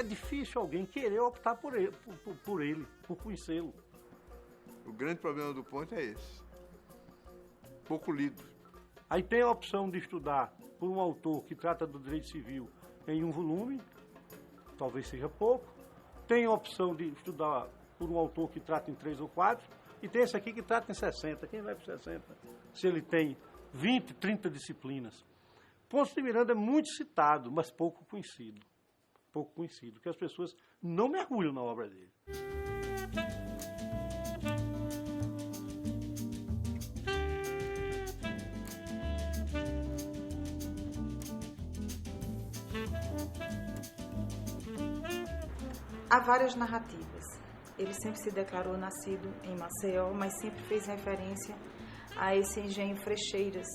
É difícil alguém querer optar por ele, por conhecê-lo. O grande problema do ponto é esse. Pouco lido. Aí tem a opção de estudar por um autor que trata do direito civil em um volume, talvez seja pouco. Tem a opção de estudar por um autor que trata em 3 ou 4. E tem esse aqui que trata em 60. Quem vai para 60? Se ele tem 20, 30 disciplinas. Ponce de Miranda é muito citado, mas pouco conhecido. Pouco conhecido, porque as pessoas não mergulham na obra dele. Há várias narrativas. Ele sempre se declarou nascido em Maceió, mas sempre fez referência a esse engenho Frecheiras,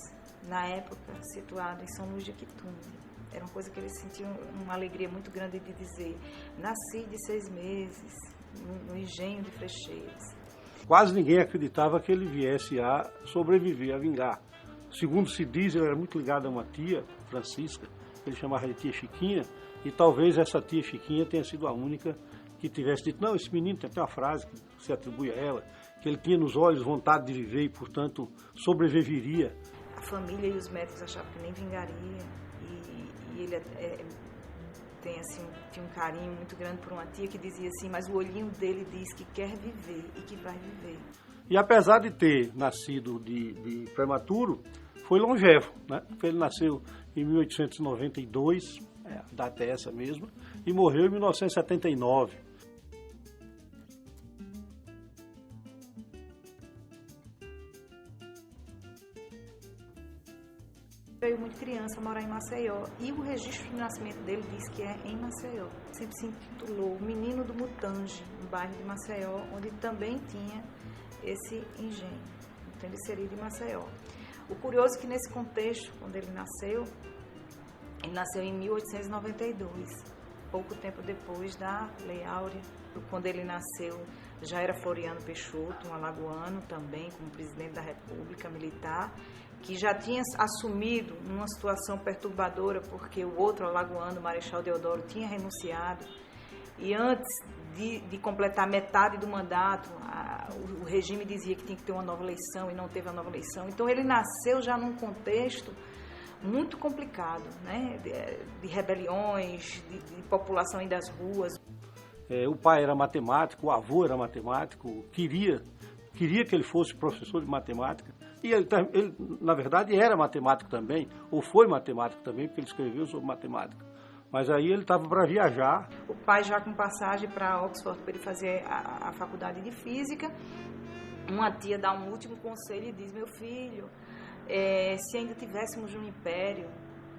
na época situado em São Luís de Quitumbe. Era uma coisa que ele sentia uma alegria muito grande de dizer: nasci de 6 meses no engenho de Frecheiras. Quase ninguém acreditava que ele viesse a sobreviver, a vingar. Segundo se diz, ele era muito ligado a uma tia, Francisca, que ele chamava de tia Chiquinha, e talvez essa tia Chiquinha tenha sido a única que tivesse dito: não, esse menino tem até uma frase que se atribui a ela, que ele tinha nos olhos vontade de viver e, portanto, sobreviveria. A família e os médicos achavam que nem vingaria, e ele tinha um carinho muito grande por uma tia que dizia assim: mas o olhinho dele diz que quer viver e que vai viver. E apesar de ter nascido de prematuro, foi longevo, né? Ele nasceu em 1892, a data é essa mesma, e morreu em 1979. Veio muito criança morar em Maceió e o registro de nascimento dele diz que é em Maceió. Sempre se intitulou o Menino do Mutange, no bairro de Maceió, onde também tinha esse engenho. Então ele seria de Maceió. O curioso é que nesse contexto, quando ele nasceu em 1892, pouco tempo depois da Lei Áurea. Quando ele nasceu, já era Floriano Peixoto, um alagoano também, como presidente da República Militar, que já tinha assumido uma situação perturbadora, porque o outro alagoano, Marechal Deodoro, tinha renunciado. E antes de completar metade do mandato, o regime dizia que tinha que ter uma nova eleição e não teve a nova eleição. Então ele nasceu já num contexto muito complicado, né? De rebeliões, de população indo às ruas. O pai era matemático, o avô era matemático, queria que ele fosse professor de matemática. E ele, na verdade, era matemático também, ou foi matemático também, porque ele escreveu sobre matemática. Mas aí ele estava para viajar. O pai já com passagem para Oxford para ele fazer a faculdade de física. Uma tia dá um último conselho e diz: meu filho, se ainda tivéssemos um império,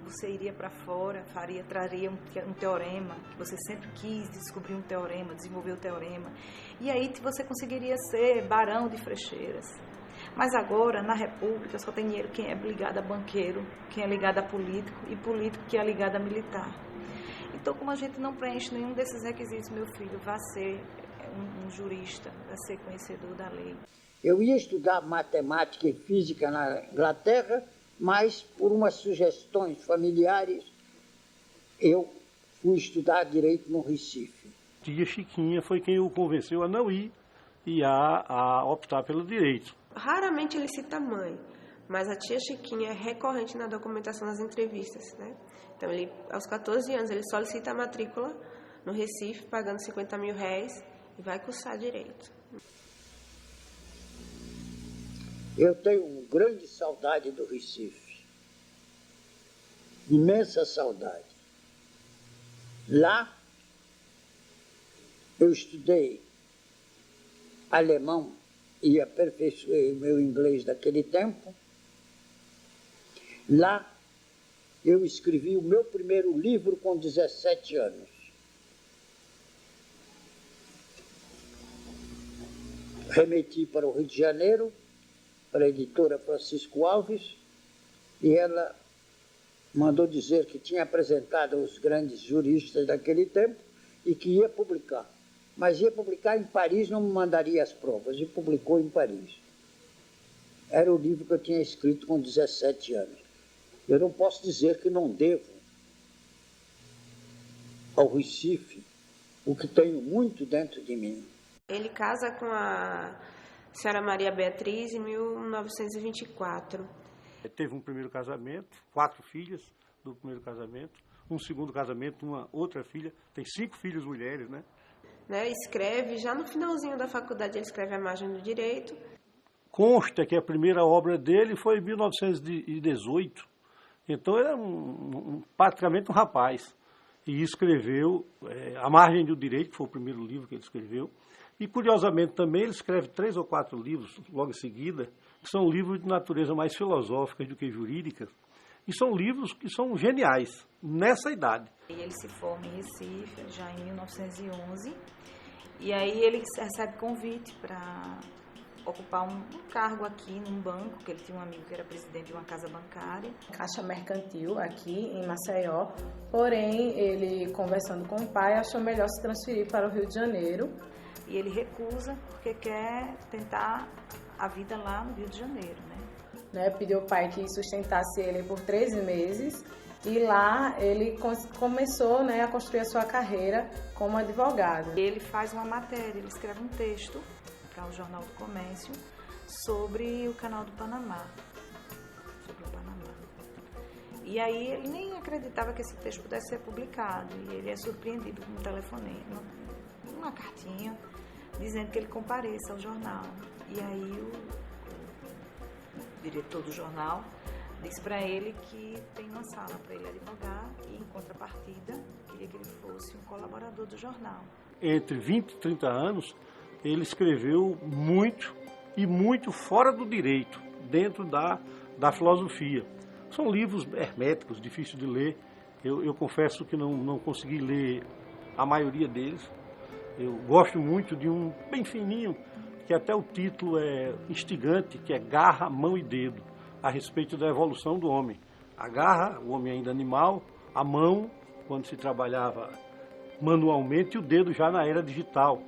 você iria para fora, traria um teorema, que você sempre quis descobrir um teorema, desenvolver o teorema. E aí você conseguiria ser barão de Frecheiras. Mas agora, na República, só tem dinheiro quem é ligado a banqueiro, quem é ligado a político, e político que é ligado a militar. Então, como a gente não preenche nenhum desses requisitos, meu filho, vá ser um jurista, vá ser conhecedor da lei. Eu ia estudar matemática e física na Inglaterra, mas por umas sugestões familiares, eu fui estudar direito no Recife. Tia Chiquinha foi quem o convenceu a não ir e a optar pelo direito. Raramente ele cita a mãe, mas a tia Chiquinha é recorrente na documentação das entrevistas, né? Então, ele, aos 14 anos, ele solicita a matrícula no Recife, pagando 50 mil reais, e vai cursar direito. Eu tenho grande saudade do Recife, imensa saudade. Lá, eu estudei alemão e aperfeiçoei o meu inglês daquele tempo. Lá, eu escrevi o meu primeiro livro com 17 anos. Remeti para o Rio de Janeiro, para a editora Francisco Alves, e ela mandou dizer que tinha apresentado aos grandes juristas daquele tempo e que ia publicar. Mas ia publicar em Paris, não me mandaria as provas, e publicou em Paris. Era o livro que eu tinha escrito com 17 anos. Eu não posso dizer que não devo ao Recife o que tenho muito dentro de mim. Ele casa com a senhora Maria Beatriz em 1924. Teve um primeiro casamento, 4 filhas do primeiro casamento, um segundo casamento, uma outra filha, tem 5 filhas mulheres, né? Escreve, já no finalzinho da faculdade, ele escreve A Margem do Direito. Consta que a primeira obra dele foi em 1918, então era praticamente um rapaz. E escreveu A Margem do Direito, que foi o primeiro livro que ele escreveu. E, curiosamente, também ele escreve 3 ou 4 livros, logo em seguida, que são livros de natureza mais filosófica do que jurídica. E são livros que são geniais, nessa idade. Ele se forma em Recife, já em 1911. E aí ele recebe convite para ocupar um cargo aqui num banco, que ele tinha um amigo que era presidente de uma casa bancária. Caixa Mercantil aqui em Maceió, porém ele, conversando com o pai, achou melhor se transferir para o Rio de Janeiro. E ele recusa porque quer tentar a vida lá no Rio de Janeiro, Pediu ao pai que sustentasse ele por 13 meses e lá ele começou a construir a sua carreira como advogado. Ele faz uma matéria, ele escreve um texto para o Jornal do Comércio sobre o Canal do Panamá. Sobre o Panamá. E aí ele nem acreditava que esse texto pudesse ser publicado. E ele é surpreendido com um telefonema, uma cartinha, dizendo que ele compareça ao jornal. E aí o diretor do jornal disse para ele que tem uma sala para ele advogar e, em contrapartida, queria que ele fosse um colaborador do jornal. Entre 20 e 30 anos, ele escreveu muito e muito fora do direito, dentro da filosofia. São livros herméticos, difíceis de ler. Eu confesso que não consegui ler a maioria deles. Eu gosto muito de um bem fininho, que até o título é instigante, que é Garra, Mão e Dedo, a respeito da evolução do homem. A garra, o homem ainda animal, a mão, quando se trabalhava manualmente, e o dedo já na era digital.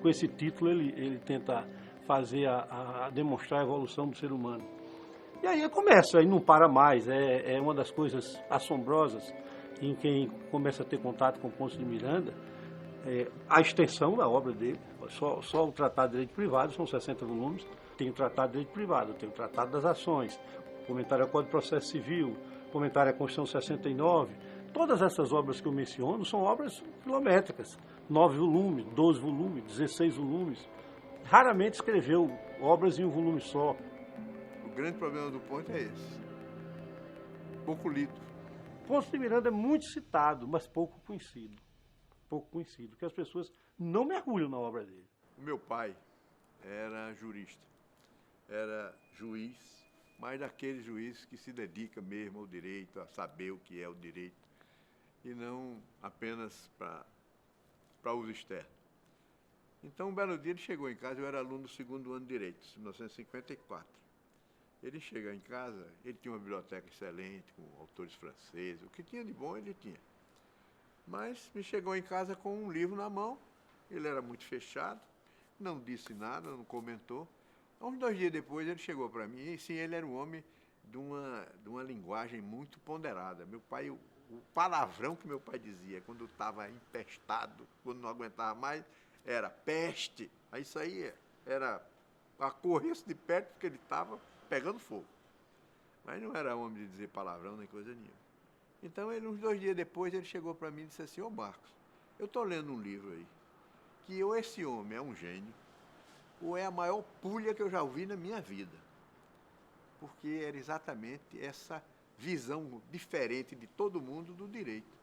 Com esse título ele tenta fazer demonstrar a evolução do ser humano. E aí começa, aí não para mais, é uma das coisas assombrosas em quem começa a ter contato com Ponce de Miranda, a extensão da obra dele. Só o Tratado de Direito Privado são 60 volumes, tem o Tratado de Direito Privado, tem o Tratado das Ações, Comentário ao Código de Processo Civil, Comentário à Constituição 69, todas essas obras que eu menciono são obras quilométricas, 9 volumes, 12 volumes, 16 volumes. Raramente escreveu obras em um volume só. O grande problema do Ponte é esse. Pouco lido. Ponce de Miranda é muito citado, mas pouco conhecido. Pouco conhecido, porque as pessoas não mergulham na obra dele. O meu pai era jurista, era juiz, mas daquele juiz que se dedica mesmo ao direito, a saber o que é o direito, e não apenas para uso externo. Então, um belo dia ele chegou em casa, eu era aluno do 2º ano de Direito, 1954. Ele chega em casa, ele tinha uma biblioteca excelente, com autores franceses, o que tinha de bom ele tinha. Mas me chegou em casa com um livro na mão, ele era muito fechado, não disse nada, não comentou. Uns 2 dias depois ele chegou para mim, e sim, ele era um homem de uma linguagem muito ponderada. Meu pai, o palavrão que meu pai dizia quando estava empestado, quando não aguentava mais, era peste. Aí isso aí era a correr-se de perto porque ele estava pegando fogo. Mas não era homem de dizer palavrão nem coisa nenhuma. Então, uns 2 dias depois, ele chegou para mim e disse assim: ô Marcos, eu estou lendo um livro aí, que ou esse homem é um gênio, ou é a maior pulha que eu já ouvi na minha vida. Porque era exatamente essa visão diferente de todo mundo do direito.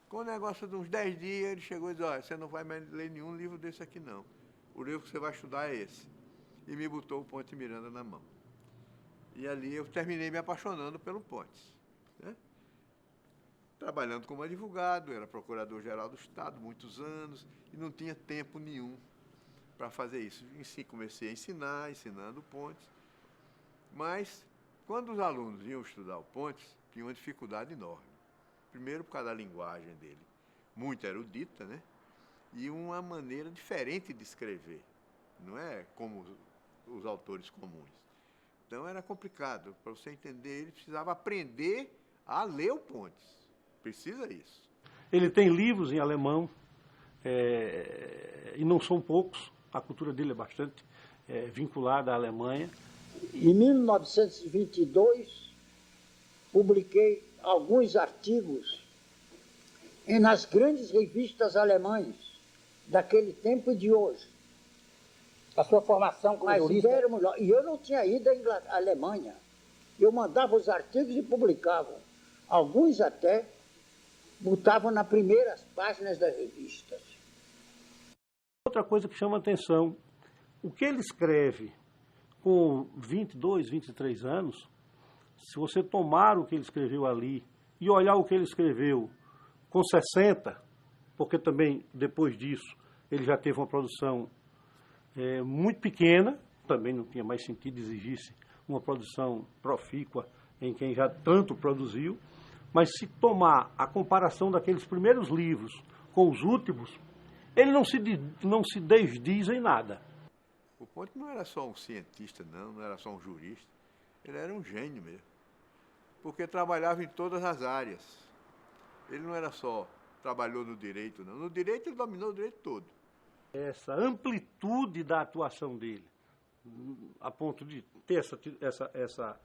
Com o negócio de uns 10 dias, ele chegou e disse: olha, você não vai mais ler nenhum livro desse aqui não. O livro que você vai estudar é esse. E me botou o Ponte Miranda na mão. E ali eu terminei me apaixonando pelo Pontes, né? Trabalhando como advogado, era procurador-geral do Estado, muitos anos, e não tinha tempo nenhum para fazer isso. Comecei a ensinando o Pontes, mas quando os alunos iam estudar o Pontes, tinha uma dificuldade enorme. Primeiro por causa da linguagem dele, muito erudita, né? E uma maneira diferente de escrever, não é como os autores comuns. Então era complicado, para você entender, ele precisava aprender a ler o Pontes. Precisa isso. Ele tem livros em alemão, e não são poucos, a cultura dele é bastante vinculada à Alemanha. Em 1922, publiquei alguns artigos nas grandes revistas alemãs daquele tempo e de hoje. A sua formação como jurista? E eu não tinha ido à Alemanha. Eu mandava os artigos e publicava. Alguns até botavam nas primeiras páginas das revistas. Outra coisa que chama a atenção, o que ele escreve com 22, 23 anos, se você tomar o que ele escreveu ali e olhar o que ele escreveu com 60, porque também depois disso ele já teve uma produção muito pequena, também não tinha mais sentido exigir-se uma produção profícua em quem já tanto produziu, mas se tomar a comparação daqueles primeiros livros com os últimos, ele não se desdiz em nada. O Ponte não era só um cientista, não era só um jurista, ele era um gênio mesmo, porque trabalhava em todas as áreas. Ele não era só trabalhou no direito, não. No direito ele dominou o direito todo. Essa amplitude da atuação dele, a ponto de ter essa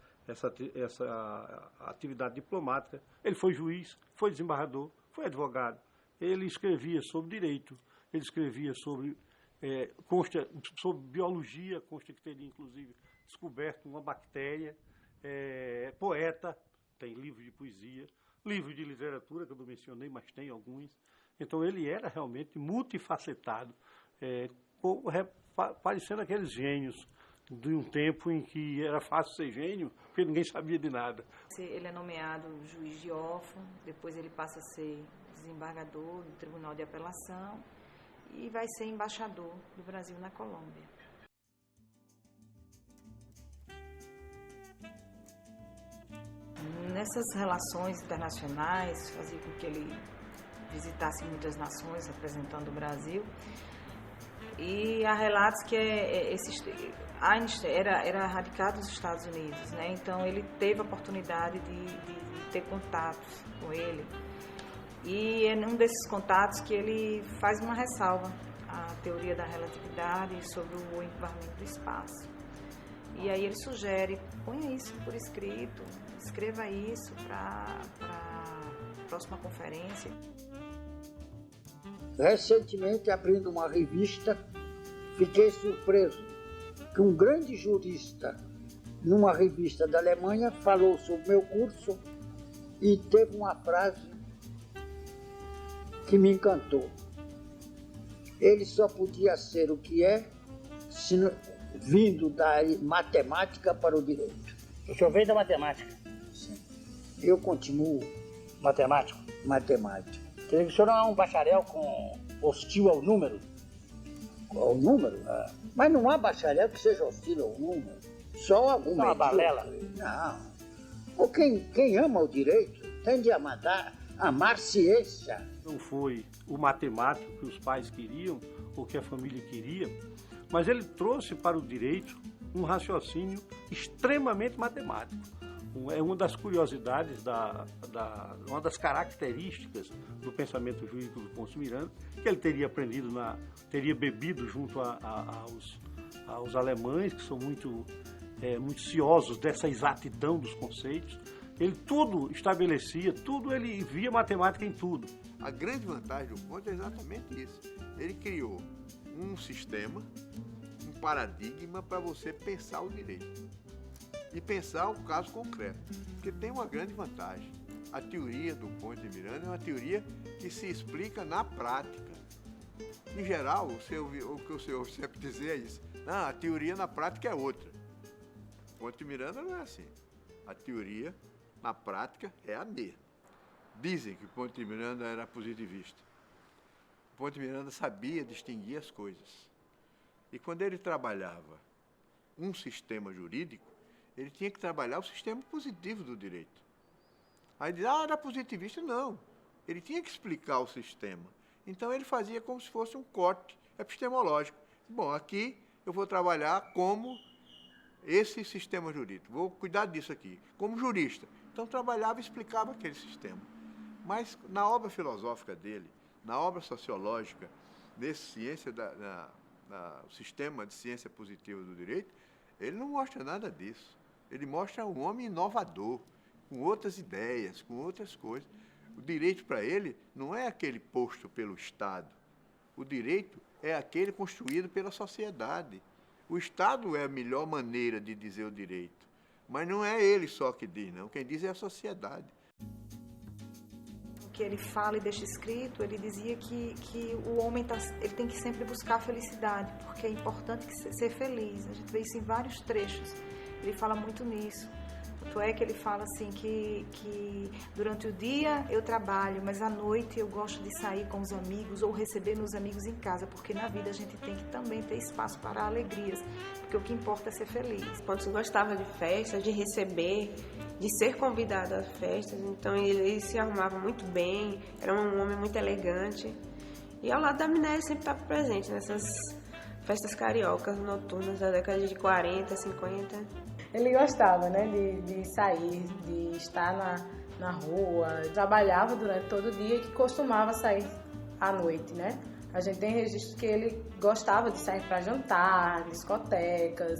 atividade diplomática. Ele foi juiz, foi desembargador, foi advogado. Ele escrevia sobre direito, ele escrevia sobre biologia, consta que teria inclusive descoberto uma bactéria, poeta, tem livros de poesia, livros de literatura, que eu não mencionei, mas tem alguns. Então ele era realmente multifacetado, parecendo aqueles gênios de um tempo em que era fácil ser gênio, porque ninguém sabia de nada. Ele é nomeado juiz de órfão, depois ele passa a ser desembargador do Tribunal de Apelação e vai ser embaixador do Brasil na Colômbia. Nessas relações internacionais, fazia com que ele visitasse muitas nações representando o Brasil. E há relatos que Einstein era radicado nos Estados Unidos, né? Então ele teve a oportunidade de ter contatos com ele. E é num desses contatos que ele faz uma ressalva à teoria da relatividade sobre o enquadramento do espaço. E aí ele sugere, ponha isso por escrito, escreva isso para a próxima conferência. Recentemente, abrindo uma revista, fiquei surpreso que um grande jurista, numa revista da Alemanha, falou sobre meu curso e teve uma frase que me encantou. Ele só podia ser o que é vindo da matemática para o direito. O senhor veio da matemática? Sim. Eu continuo matemático. Quer dizer que o senhor não é um bacharel hostil ao número? Ao número? Mas não há bacharel que seja hostil ao número. Só alguma. Uma balela? Não. Quem ama o direito tende a amar ciência. Não foi o matemático que os pais queriam ou que a família queria, mas ele trouxe para o direito um raciocínio extremamente matemático. É uma das curiosidades, uma das características do pensamento jurídico do Ponce Miranda, que ele teria aprendido, teria bebido junto aos alemães, que são muito ciosos dessa exatidão dos conceitos. Ele tudo estabelecia, ele via matemática em tudo. A grande vantagem do Ponte é exatamente isso. Ele criou um sistema, um paradigma para você pensar o direito. E pensar o caso concreto, porque tem uma grande vantagem. A teoria do Ponte de Miranda é uma teoria que se explica na prática. Em geral, o que o senhor sempre dizer é isso. Não, a teoria na prática é outra. O Ponte de Miranda não é assim. A teoria na prática é a mesma. Dizem que o Ponte de Miranda era positivista. O Ponte de Miranda sabia distinguir as coisas. E quando ele trabalhava um sistema jurídico, ele tinha que trabalhar o sistema positivo do direito. Aí diz, era positivista? Não. Ele tinha que explicar o sistema. Então ele fazia como se fosse um corte epistemológico. Bom, aqui eu vou trabalhar como esse sistema jurídico. Vou cuidar disso aqui, como jurista. Então trabalhava e explicava aquele sistema. Mas na obra filosófica dele, na obra sociológica, nesse sistema de ciência positiva do direito, ele não mostra nada disso. Ele mostra um homem inovador, com outras ideias, com outras coisas. O direito para ele não é aquele posto pelo Estado. O direito é aquele construído pela sociedade. O Estado é a melhor maneira de dizer o direito. Mas não é ele só que diz, não. Quem diz é a sociedade. O que ele fala e deixa escrito, ele dizia que o homem ele tem que sempre buscar a felicidade, porque é importante ser feliz. A gente vê isso em vários trechos. Ele fala muito nisso. Tanto é que ele fala assim que durante o dia eu trabalho, mas à noite eu gosto de sair com os amigos ou receber meus amigos em casa, porque na vida a gente tem que também ter espaço para alegrias, porque o que importa é ser feliz. Pontes gostava de festas, de receber, de ser convidado a festas, então ele se arrumava muito bem, era um homem muito elegante. E ao lado da Minéia ele sempre estava presente nessas festas cariocas noturnas da década de 40, 50. Ele gostava, né, de sair, de estar na rua, trabalhava durante todo o dia e que costumava sair à noite, né? A gente tem registro que ele gostava de sair para jantar, discotecas,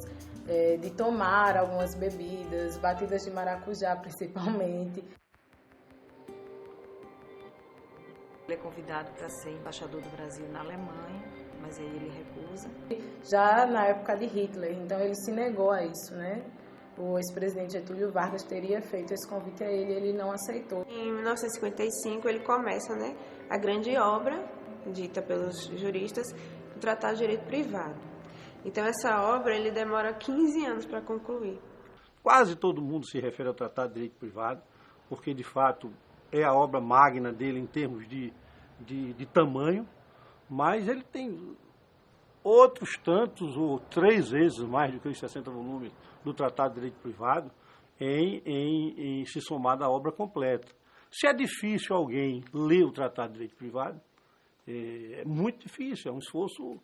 de tomar algumas bebidas, batidas de maracujá principalmente. Ele é convidado para ser embaixador do Brasil na Alemanha, mas aí ele recusa. Já na época de Hitler, então ele se negou a isso, né? O ex-presidente Getúlio Vargas teria feito esse convite a ele não aceitou. Em 1955 ele começa, né, a grande obra, dita pelos juristas, o Tratado de Direito Privado. Então essa obra ele demora 15 anos para concluir. Quase todo mundo se refere ao Tratado de Direito Privado, porque de fato é a obra magna dele em termos de tamanho, mas ele tem outros tantos, ou 3 vezes mais do que os 60 volumes do Tratado de Direito Privado, em se somar da obra completa. Se é difícil alguém ler o Tratado de Direito Privado, é muito difícil, é um esforço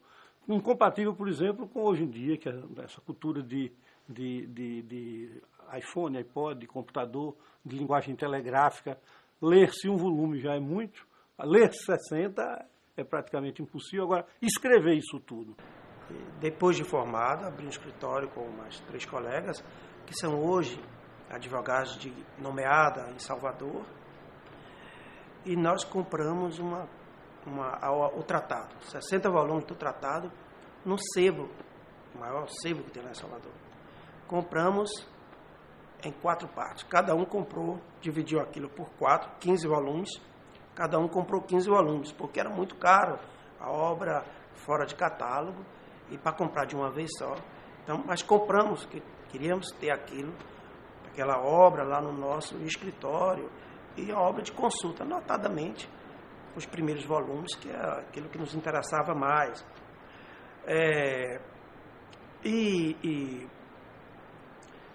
incompatível, por exemplo, com hoje em dia, que é essa cultura de iPhone, iPod, de computador, de linguagem telegráfica. Ler-se um volume já é muito, ler 60 é praticamente impossível. Agora, escrever isso tudo. Depois de formado, abri um escritório com mais 3 colegas, que são hoje advogados nomeada em Salvador, e nós compramos o tratado, 60 volumes do tratado, no sebo, o maior sebo que tem lá em Salvador. Compramos em 4 partes. Cada um comprou, dividiu aquilo por 4, 15 volumes. Cada um comprou 15 volumes, porque era muito caro a obra fora de catálogo e para comprar de uma vez só. Então, mas compramos, que queríamos ter aquela obra lá no nosso escritório e a obra de consulta, notadamente os primeiros volumes, que é aquilo que nos interessava mais. E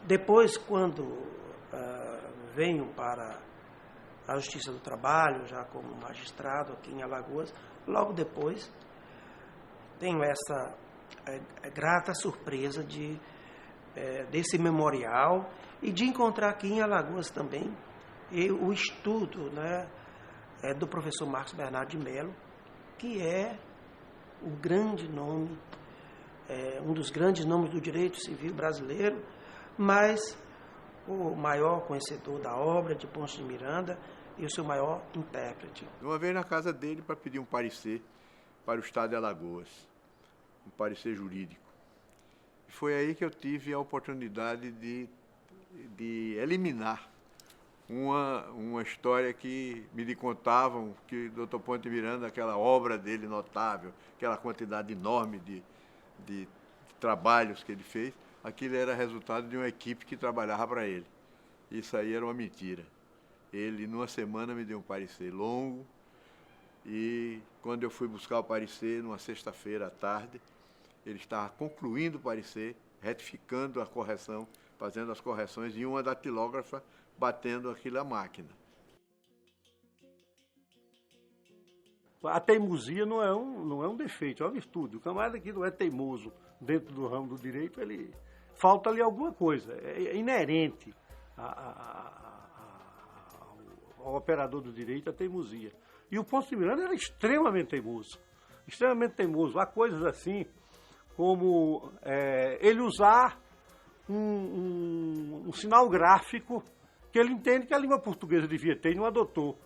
depois, quando venho para a Justiça do Trabalho, já como magistrado aqui em Alagoas, logo depois tenho essa grata surpresa desse memorial e de encontrar aqui em Alagoas também o estudo, né, do professor Marcos Bernardo de Mello, que é o grande nome, um dos grandes nomes do direito civil brasileiro, mas o maior conhecedor da obra de Pontes de Miranda e o seu maior intérprete. Uma vez na casa dele para pedir um parecer para o Estado de Alagoas, um parecer jurídico. E foi aí que eu tive a oportunidade de eliminar uma história que me contavam que o Dr. Pontes de Miranda, aquela obra dele notável, aquela quantidade enorme de trabalhos que ele fez, aquilo era resultado de uma equipe que trabalhava para ele. Isso aí era uma mentira. Ele, numa semana, me deu um parecer longo e, quando eu fui buscar o parecer, numa sexta-feira à tarde, ele estava concluindo o parecer, retificando a correção, fazendo as correções, e uma datilógrafa batendo aquilo à máquina. A teimosia não é um defeito, é uma virtude. O camarada que não é teimoso dentro do ramo do direito, falta ali alguma coisa, é inerente ao operador do direito a teimosia. E o Pontes de Miranda era extremamente teimoso. extremamente teimoso. Há coisas assim como ele usar um sinal gráfico que ele entende que a língua portuguesa devia ter e não adotou.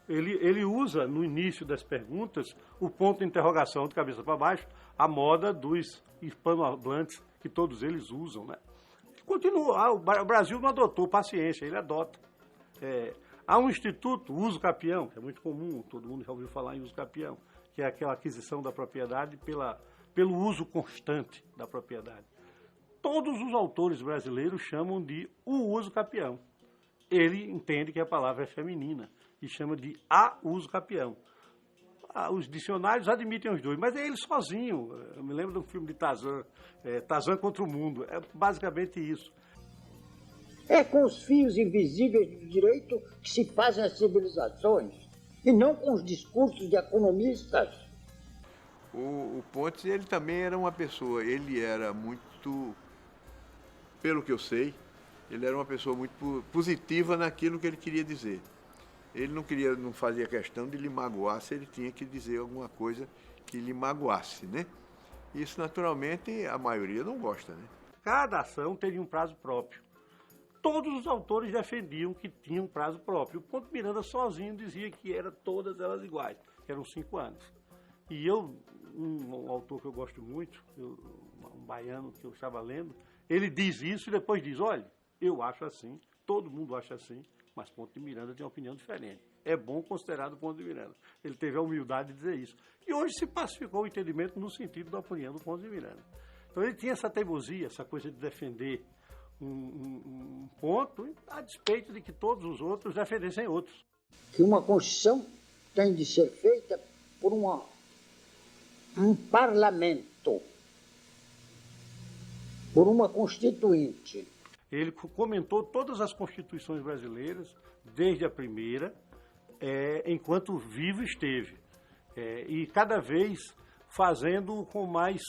Ele usa, no início das perguntas, o ponto de interrogação de cabeça para baixo, a moda dos hispanohablantes, que todos eles usam, né? Continua, o Brasil não adotou, paciência, ele adota. Há um instituto, uso capião, que é muito comum, todo mundo já ouviu falar em uso capião, que é aquela aquisição da propriedade pelo uso constante da propriedade. Todos os autores brasileiros chamam de o uso capião. Ele entende que a palavra é feminina e chama de a uso capião. Os dicionários admitem os dois, mas é ele sozinho. Eu me lembro de um filme de Tarzan, Tarzan contra o Mundo. É basicamente isso. É com os fios invisíveis do direito que se fazem as civilizações, e não com os discursos de economistas. O Pontes, ele também era uma pessoa, ele era muito, pelo que eu sei, ele era uma pessoa muito positiva naquilo que ele queria dizer. Ele não fazia questão de lhe magoar se ele tinha que dizer alguma coisa que lhe magoasse, né? Isso, naturalmente, a maioria não gosta, né? Cada ação teria um prazo próprio. Todos os autores defendiam que tinha um prazo próprio. O Ponte Miranda sozinho dizia que eram todas elas iguais, que eram 5 anos. E um autor que eu gosto muito, um baiano que eu estava lendo, ele diz isso e depois diz, olha, eu acho assim, todo mundo acha assim, mas Ponte de Miranda tem uma opinião diferente. É bom considerar o Ponte de Miranda. Ele teve a humildade de dizer isso. E hoje se pacificou o entendimento no sentido da opinião do Ponte de Miranda. Então ele tinha essa teimosia, essa coisa de defender um ponto, a despeito de que todos os outros defendessem outros. Que uma Constituição tem de ser feita por um parlamento, por uma Constituinte. Ele comentou todas as constituições brasileiras, desde a primeira, enquanto vivo esteve. E cada vez fazendo com mais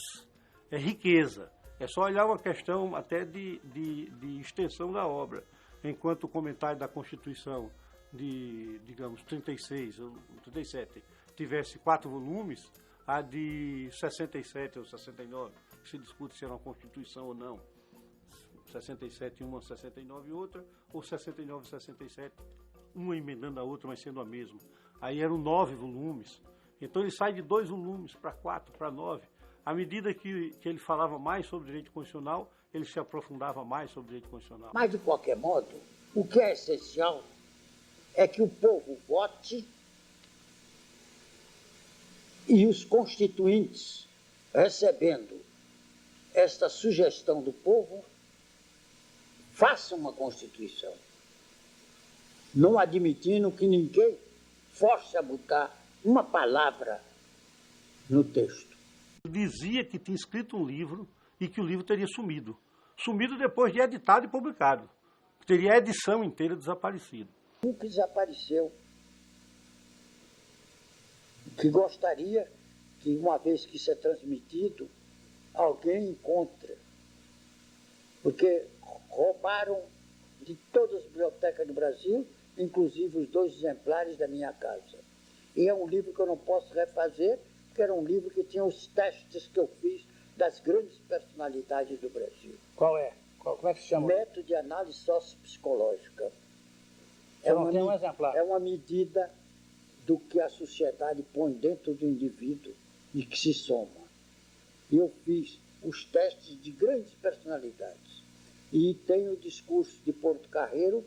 riqueza. É só olhar uma questão até de extensão da obra. Enquanto o comentário da Constituição de, digamos, 36 ou 37 tivesse 4 volumes, a de 67 ou 69, que se discute se era uma Constituição ou não, 67 uma, 69 outra, ou 69 e 67, uma emendando a outra, mas sendo a mesma. Aí eram 9 volumes. Então ele sai de 2 volumes para 4, para 9. À medida que ele falava mais sobre direito constitucional, ele se aprofundava mais sobre direito constitucional. Mas, de qualquer modo, o que é essencial é que o povo vote e os constituintes, recebendo esta sugestão do povo, façam uma Constituição, não admitindo que ninguém force a botar uma palavra no texto. Dizia que tinha escrito um livro e que o livro teria sumido. Sumido depois de editado e publicado. Teria a edição inteira desaparecido. Nunca desapareceu. Que gostaria que, uma vez que isso é transmitido, alguém encontre. Porque roubaram de todas as bibliotecas do Brasil, inclusive os 2 exemplares da minha casa. E é um livro que eu não posso refazer, porque era um livro que tinha os testes que eu fiz das grandes personalidades do Brasil. Qual é? Como é que se chama? Método de análise sociopsicológica. Tem um exemplar. É uma medida do que a sociedade põe dentro do indivíduo e que se soma. E eu fiz os testes de grandes personalidades. E tem o discurso de Porto Carreiro,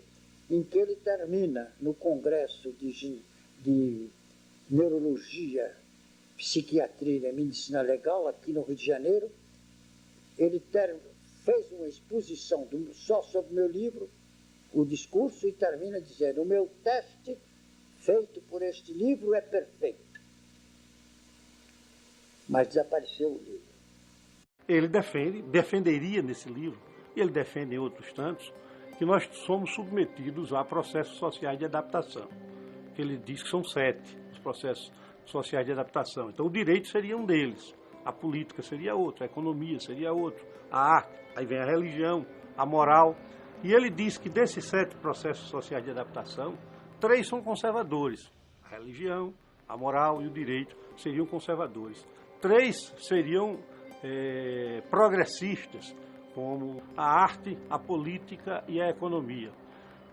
em que ele termina no Congresso de Neurologia, Psiquiatria e Medicina Legal, aqui no Rio de Janeiro. Ele fez uma exposição só sobre o meu livro, o discurso, e termina dizendo: o meu teste feito por este livro é perfeito. Mas desapareceu o livro. Ele defenderia nesse livro, e ele defende em outros tantos, que nós somos submetidos a processos sociais de adaptação. Que ele diz que são 7 os processos sociais de adaptação. Então o direito seria um deles, a política seria outro, a economia seria outro, a arte, aí vem a religião, a moral. E ele diz que desses 7 processos sociais de adaptação, 3 são conservadores, a religião, a moral e o direito seriam conservadores. 3 seriam progressistas, como a arte, a política e a economia.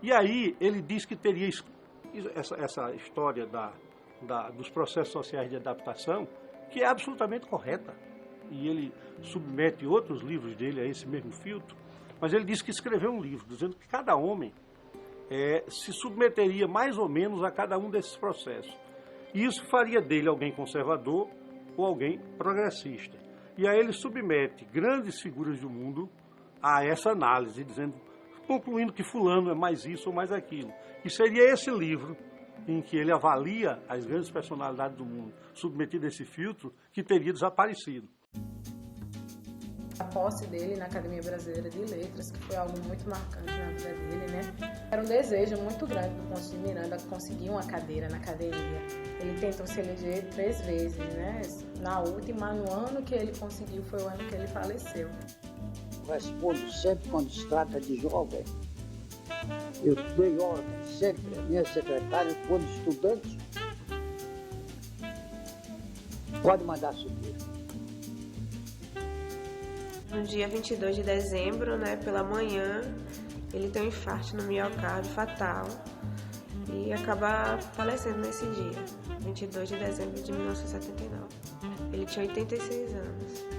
E aí ele diz que teria essa história dos processos sociais de adaptação, que é absolutamente correta. E ele submete outros livros dele a esse mesmo filtro, mas ele diz que escreveu um livro dizendo que cada homem se submeteria mais ou menos a cada um desses processos. E isso faria dele alguém conservador ou alguém progressista. E aí ele submete grandes figuras do mundo a essa análise, concluindo que fulano é mais isso ou mais aquilo. E seria esse livro em que ele avalia as grandes personalidades do mundo, submetido a esse filtro, que teria desaparecido. A posse dele na Academia Brasileira de Letras, que foi algo muito marcante na vida dele, né? Era um desejo muito grande do Ponce de Miranda conseguir uma cadeira na academia. Ele tentou se eleger 3 vezes, né? Na última, no ano que ele conseguiu, foi o ano que ele faleceu. Respondo sempre quando se trata de jovem. Eu dei ordem sempre, a minha secretária, quando estudante, pode mandar subir. No dia 22 de dezembro, né, pela manhã, ele tem um infarto no miocárdio fatal e acaba falecendo nesse dia, 22 de dezembro de 1979. Ele tinha 86 anos.